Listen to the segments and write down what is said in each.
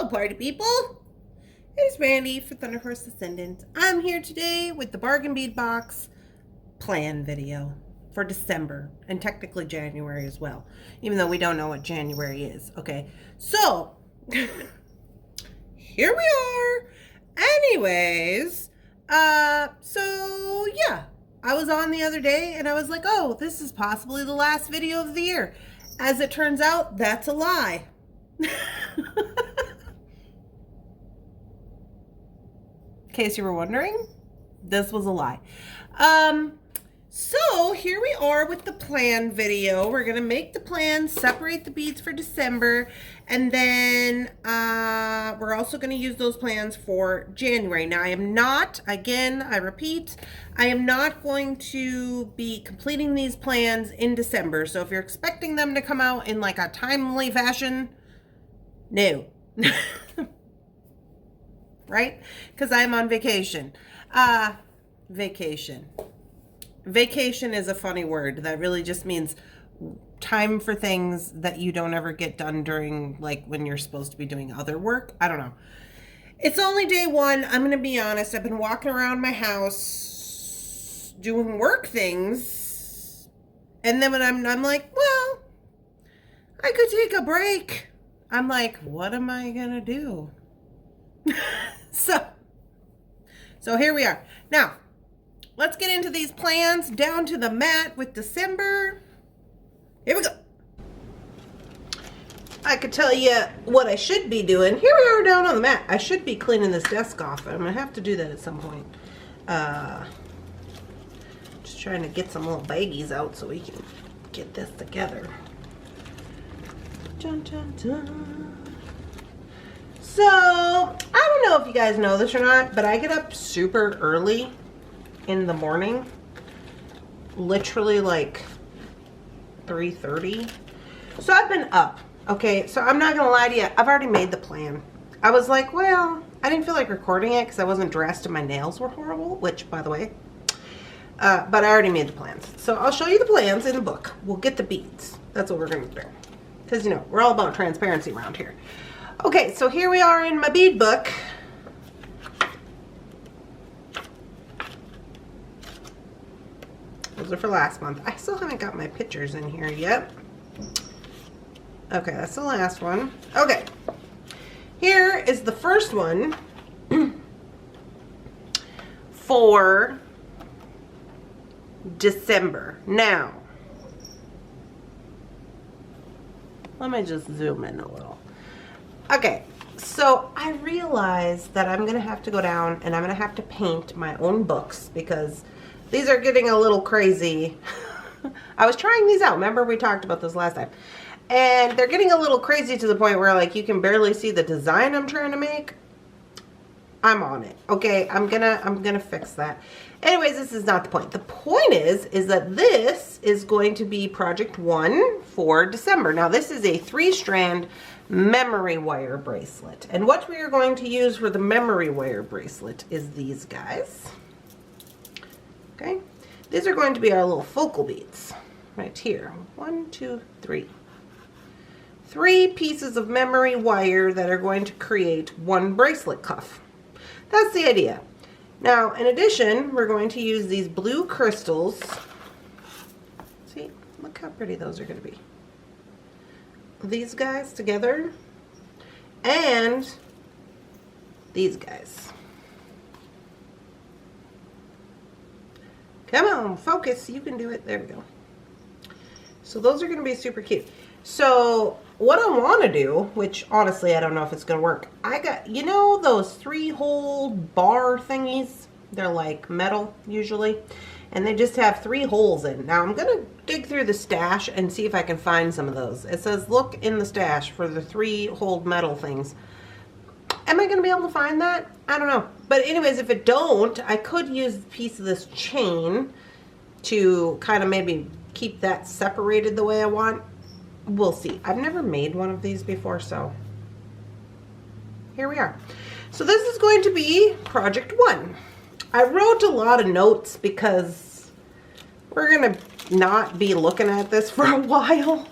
Hello, party people. It's Randy for Thunderhorse Descendants. I'm here today with the Bargain Bead Box plan video for December and technically January as well, even though we don't know what January is. Okay, so here we are. Anyways, so yeah, I was on the other day and I was like, oh, this is possibly the last video of the year. As it turns out, that's a lie. In case you were wondering, this was a lie. So here we are with the plan video. We're gonna make the plan, separate the beads for December, and then we're also gonna use those plans for January. Now I am not, again, I repeat, I am not going to be completing these plans in December. So if you're expecting them to come out in like a timely fashion, no. Right? Because I'm on vacation. Vacation. Vacation is a funny word. That really just means time for things that you don't ever get done during, like, when you're supposed to be doing other work. I don't know. It's only day one. I'm going to be honest. I've been walking around my house doing work things. And then when I'm like, well, I could take a break. I'm like, what am I going to do? So here we are. Now, let's get into these plans down to the mat with December. Here we go. I could tell you what I should be doing. Here we are down on the mat. I should be cleaning this desk off. I'm going to have to do that at some point. Just trying to get some little baggies out so we can get this together. Dun, dun, dun. So, I don't know if you guys know this or not, but I get up super early in the morning. Literally like 3:30. So I've been up. Okay, so I'm not going to lie to you. I've already made the plan. I was like, well, I didn't feel like recording it because I wasn't dressed and my nails were horrible, which, by the way, but I already made the plans. So I'll show you the plans in the book. We'll get the beads. That's what we're going to do. Because, you know, we're all about transparency around here. Okay, so here we are in my bead book. Those are for last month. I still haven't got my pictures in here yet. Okay, that's the last one. Okay, here is the first one for December. Now, let me just zoom in a little. Okay, so I realized that I'm going to have to go down and I'm going to have to paint my own books because these are getting a little crazy. I was trying these out. Remember we talked about this last time. And they're getting a little crazy to the point where like you can barely see the design I'm trying to make. I'm on it. Okay, I'm gonna fix that. Anyways, this is not the point. The point is that this is going to be project 1 for December. Now this is a 3-strand memory wire bracelet. And what we are going to use for the memory wire bracelet is these guys. Okay, these are going to be our little focal beads right here. 1, 2, 3. 3 pieces of memory wire that are going to create one bracelet cuff. That's the idea. Now, in addition, we're going to use these blue crystals. See, look how pretty those are going to be. These guys together and these guys. Come on, focus. You can do it. There we go. So those are going to be super cute. So what I want to do, which honestly I don't know if it's going to work, I got, you know those 3-hole bar thingies? They're like metal usually, and they just have 3 holes in. Now I'm going to dig through the stash and see if I can find some of those. It says look in the stash for the 3-hole metal things. Am I going to be able to find that? I don't know. But anyways, if it don't, I could use a piece of this chain to kind of maybe keep that separated the way I want. We'll see. I've never made one of these before, so here we are. So this is going to be project 1. I wrote a lot of notes because we're going to not be looking at this for a while.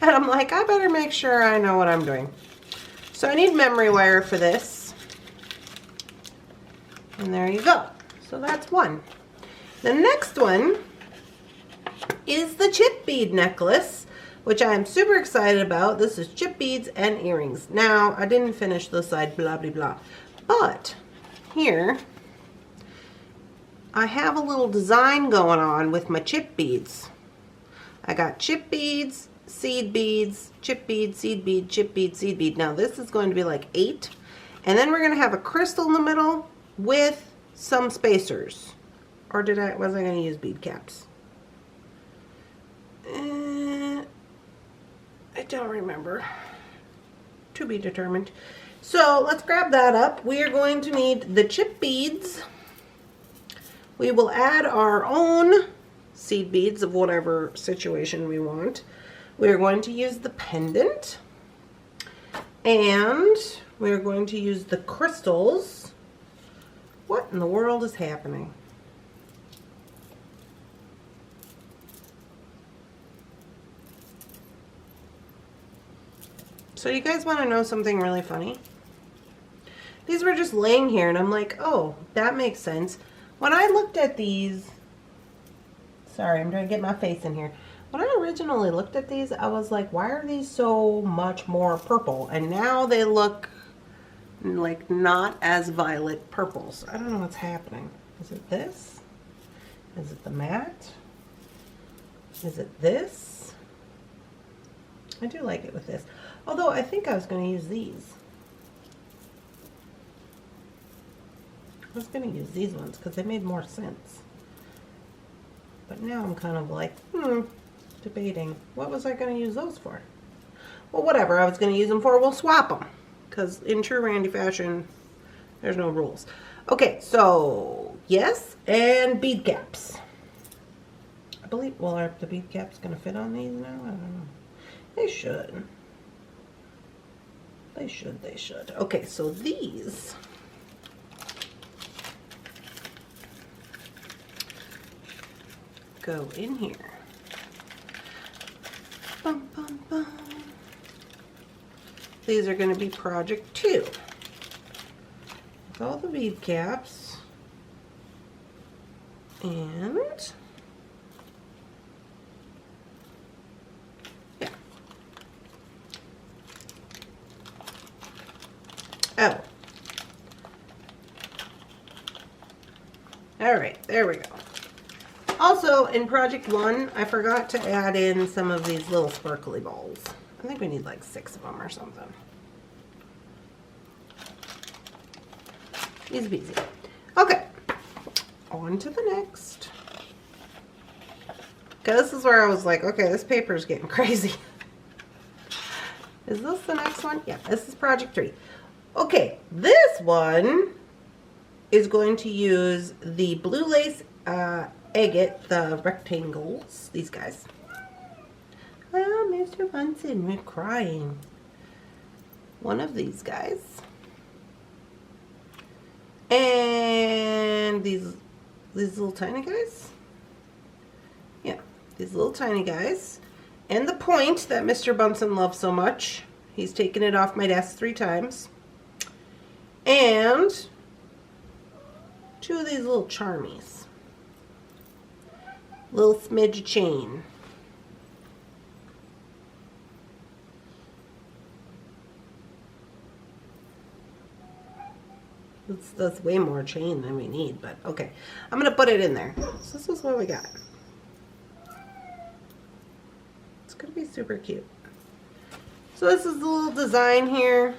And I'm like, I better make sure I know what I'm doing. So I need memory wire for this. And there you go. So that's one. The next one is the chip bead necklace, which I am super excited about. This is chip beads and earrings. Now, I didn't finish this side, blah, blah, blah. But here, I have a little design going on with my chip beads. I got chip beads, seed beads, chip bead, seed bead, chip bead, seed bead. Now, this is going to be like 8. And then we're going to have a crystal in the middle with some spacers. Or was I going to use bead caps? I don't remember. To be determined. So let's grab that up. We are going to need the chip beads. We will add our own seed beads of whatever situation we want. We are going to use the pendant. And we are going to use the crystals. What in the world is happening? So you guys want to know something really funny? These were just laying here and I'm like, oh, that makes sense. When I looked at these, sorry, I'm trying to get my face in here. When I originally looked at these, I was like, why are these so much more purple? And now they look like not as violet purples. I don't know what's happening. Is it this? Is it the matte? Is it this? I do like it with this. Although I think I was going to use these. I was going to use these ones because they made more sense. But now I'm kind of like, debating. What was I going to use those for? Well, whatever I was going to use them for, we'll swap them. Because in true Randy fashion, there's no rules. Okay, so yes, and bead caps. I believe, well, are the bead caps going to fit on these now? I don't know. They should. They should. Okay, so these go in here. Bum, bum, bum. These are going to be project 2. With all the bead caps. And oh. Alright, there we go. Also, in project 1, I forgot to add in some of these little sparkly balls. I think we need like 6 of them or something. Easy peasy. Okay, on to the next. Okay, this is where I was like, okay, this paper is getting crazy. Is this the next one? Yeah, this is project 3. Okay, this one is going to use the blue lace agate, the rectangles, these guys. Oh, Mr. Bunsen, we're crying. One of these guys. And these little tiny guys. Yeah, these little tiny guys. And the point that Mr. Bunsen loves so much. He's taken it off my desk 3 times. And 2 of these little charmies. Little smidge chain. That's way more chain than we need, but okay. I'm going to put it in there. So this is what we got. It's going to be super cute. So this is the little design here.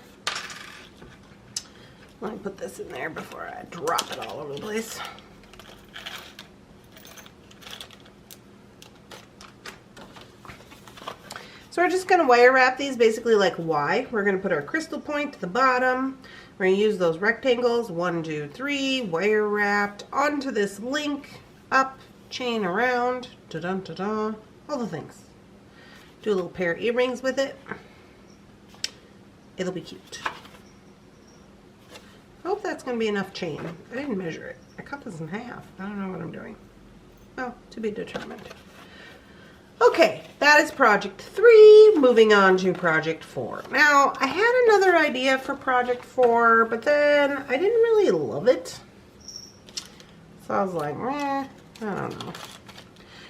Let me put this in there before I drop it all over the place. So we're just going to wire wrap these basically like Y. We're going to put our crystal point to the bottom. We're going to use those rectangles, 1, 2, 3, wire wrapped onto this link, up, chain around, da-dun-da-da, all the things. Do a little pair of earrings with it. It'll be cute. I hope that's going to be enough chain. I didn't measure it. I cut this in half. I don't know what I'm doing. Oh, to be determined. Okay, that is project 3. Moving on to project 4. Now, I had another idea for project 4, but then I didn't really love it. So I was like, I don't know.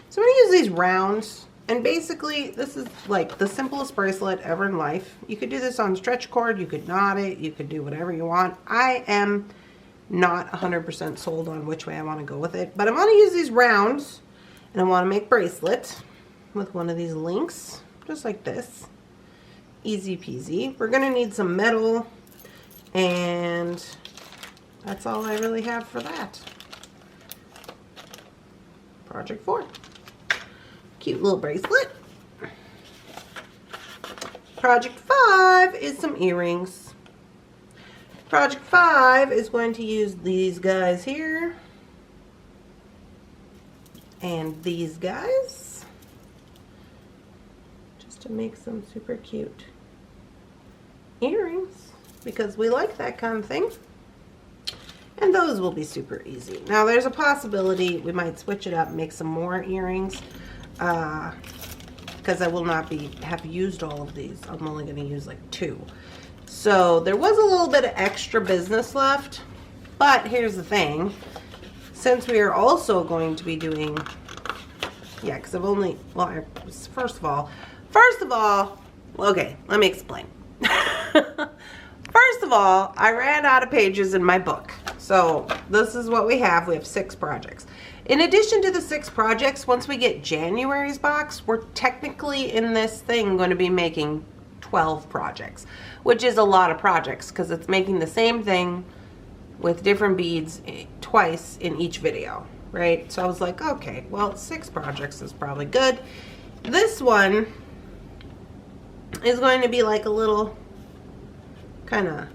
So I'm going to use these rounds. And basically, this is like the simplest bracelet ever in life. You could do this on stretch cord. You could knot it. You could do whatever you want. I am not 100% sold on which way I want to go with it. But I'm going to use these rounds. And I want to make bracelets with one of these links, just like this. Easy peasy. We're going to need some metal, and that's all I really have for that. Project 4. Cute little bracelet. Project 5 is some earrings. Project 5 is going to use these guys here and these guys to make some super cute earrings, because we like that kind of thing. And those will be super easy. Now there's a possibility we might switch it up and make some more earrings, because I will not have used all of these. I'm only going to use like 2. So there was a little bit of extra business left, but here's the thing. Since we are also going to be doing, yeah, because I've only, well, first of all, okay, let me explain. First of all, I ran out of pages in my book. So this is what we have. We have 6 projects. In addition to the 6 projects, once we get January's box, we're technically in this thing going to be making 12 projects, which is a lot of projects because it's making the same thing with different beads twice in each video, right? So I was like, okay, well, 6 projects is probably good. This one is going to be like a little kind of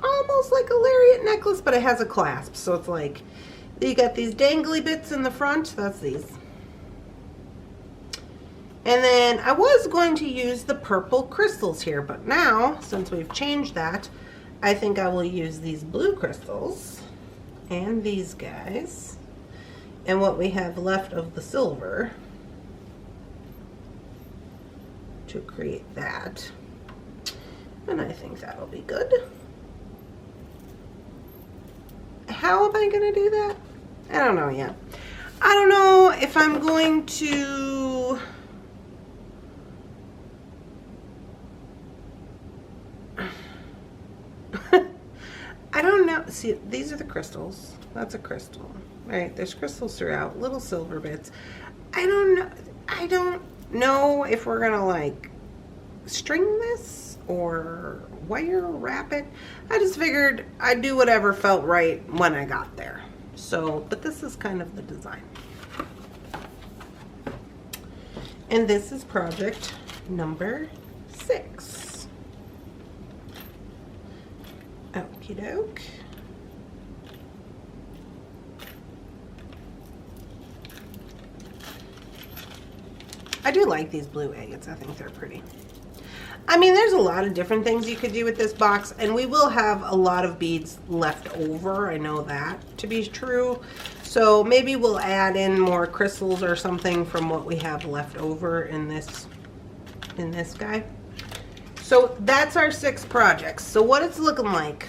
almost like a lariat necklace, but it has a clasp. So it's like you got these dangly bits in the front. That's these. And then I was going to use the purple crystals here, but now since we've changed that, I think I will use these blue crystals and these guys and what we have left of the silver to create that. And I think that'll be good. How am I going to do that? I don't know yet. I don't know if I'm going to... I don't know. See, these are the crystals. That's a crystal, right? There's crystals throughout, little silver bits. I don't know if we're gonna like string this or wire wrap it. I just figured I'd do whatever felt right when I got there. So, but this is kind of the design. And this is project number 6. Okie doke. I do like these blue agates. I think they're pretty. I mean, there's a lot of different things you could do with this box, and we will have a lot of beads left over. I know that to be true. So maybe we'll add in more crystals or something from what we have left over in this guy. So that's our 6 projects. So what it's looking like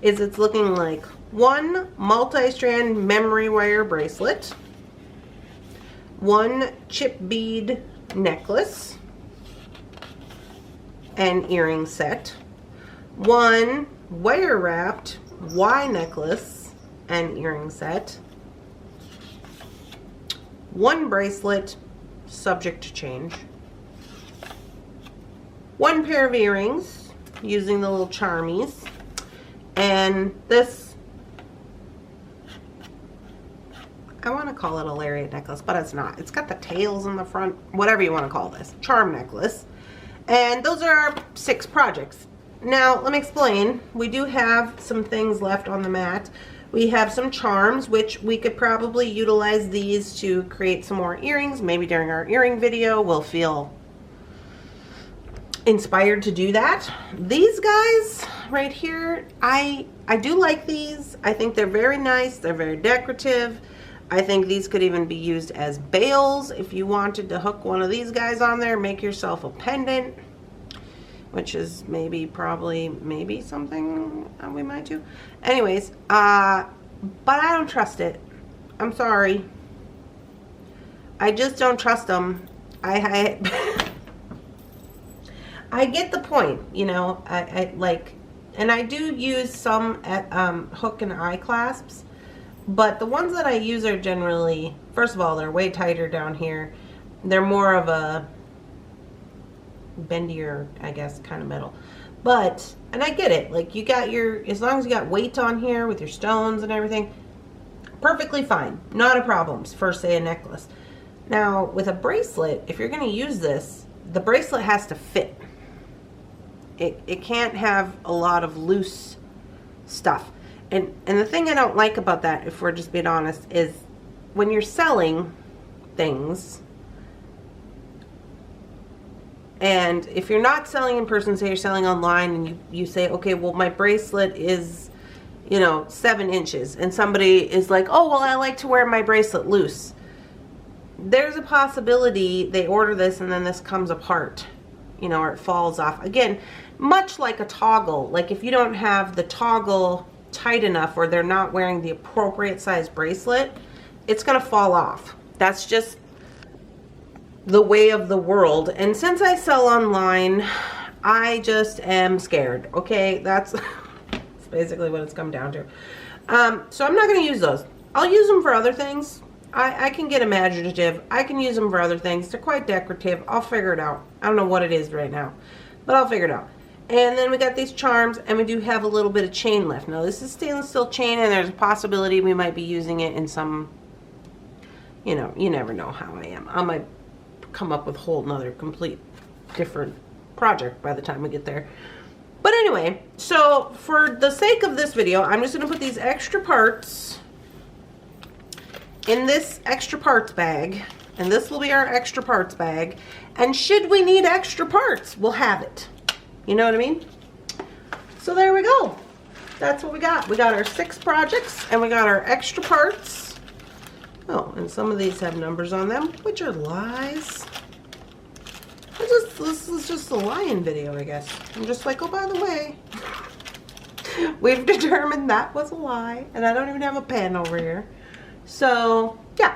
is it's looking like 1 multi-strand memory wire bracelet, 1 chip bead necklace and earring set, 1 wire wrapped Y necklace and earring set, 1 bracelet subject to change, 1 pair of earrings using the little charmies, and this, I want to call it a lariat necklace, but it's not. It's got the tails in the front, whatever you want to call this, charm necklace. And those are our 6 projects. Now, let me explain. We do have some things left on the mat. We have some charms, which we could probably utilize these to create some more earrings. Maybe during our earring video, we'll feel inspired to do that. These guys right here, I do like these. I think they're very nice. They're very decorative. I think these could even be used as bails if you wanted to hook one of these guys on there, make yourself a pendant, which is maybe something we might do. Anyways, but I don't trust it. I'm sorry. I just don't trust them. I get the point, you know. I like, and I do use some at hook and eye clasps, but the ones that I use are generally, first of all, they're way tighter down here. They're more of a bendier, I guess, kind of metal. But, and I get it, like you got your, as long as you got weight on here with your stones and everything, perfectly fine, not a problem for, say, a necklace. Now with a bracelet, if you're going to use this, the bracelet has to fit. It can't have a lot of loose stuff. And the thing I don't like about that, if we're just being honest, is when you're selling things, and if you're not selling in person, say you're selling online, and you say, okay, well, my bracelet is, you know, 7 inches, and somebody is like, oh, well, I like to wear my bracelet loose. There's a possibility they order this and then this comes apart, you know, or it falls off. Again, much like a toggle, like if you don't have the toggle tight enough or they're not wearing the appropriate size bracelet, it's going to fall off. That's just the way of the world. And since I sell online, I just am scared. Okay, that's basically what it's come down to. So I'm not going to use those. I'll use them for other things. I can get imaginative. I can use them for other things. They're quite decorative. I'll figure it out. I don't know what it is right now, but I'll figure it out. And then we got these charms, and we do have a little bit of chain left. Now this is stainless steel chain, and there's a possibility we might be using it in some, you know, you never know how I am. I might come up with a whole nother complete different project by the time we get there. But anyway, so for the sake of this video, I'm just going to put these extra parts in this extra parts bag, and this will be our extra parts bag. And should we need extra parts, we'll have it. You know what I mean? So there we go. That's what we got. We got our 6 projects, and we got our extra parts. Oh, and some of these have numbers on them, which are lies. This is just a lying video, I guess. I'm just like, oh, by the way, we've determined that was a lie, and I don't even have a pen over here. So, yeah.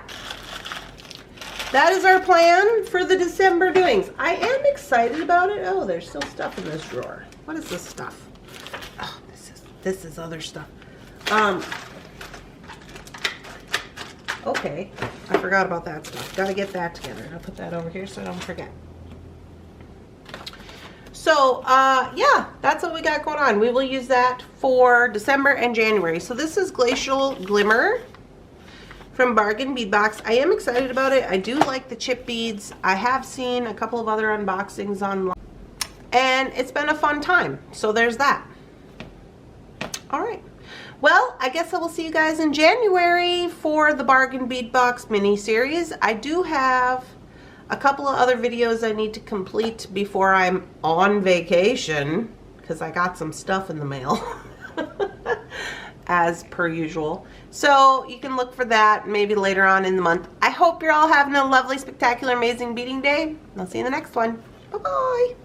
That is our plan for the December doings. I am excited about it. Oh, there's still stuff in this drawer. What is this stuff? Oh, this is other stuff. Okay, I forgot about that stuff. Gotta get that together. I'll put that over here so I don't forget. So, yeah, that's what we got going on. We will use that for December and January. So this is Glacial Glimmer from Bargain Bead Box. I am excited about it. I do like the chip beads. I have seen a couple of other unboxings online, and it's been a fun time. So there's that. All right. Well, I guess I will see you guys in January for the Bargain Bead Box Mini-Series. I do have a couple of other videos I need to complete before I'm on vacation, because I got some stuff in the mail. As per usual. So you can look for that maybe later on in the month. I hope you're all having a lovely, spectacular, amazing beading day. I'll see you in the next one. Bye-bye.